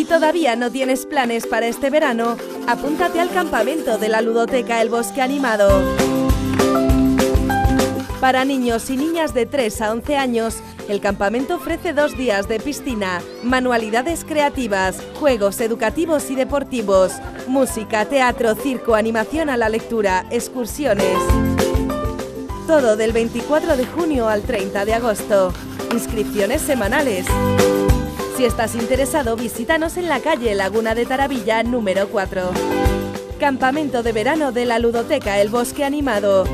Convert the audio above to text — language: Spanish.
Si todavía no tienes planes para este verano, apúntate al campamento de la Ludoteca El Bosque Animado. Para niños y niñas de 3 a 11 años, el campamento ofrece 2 días de piscina, manualidades creativas, juegos educativos y deportivos, música, teatro, circo, animación a la lectura, excursiones. Todo del 24 de junio al 30 de agosto. Inscripciones semanales. Si estás interesado, visítanos en la calle Laguna de Taravilla, número 4. Campamento de verano de la Ludoteca El Bosque Animado.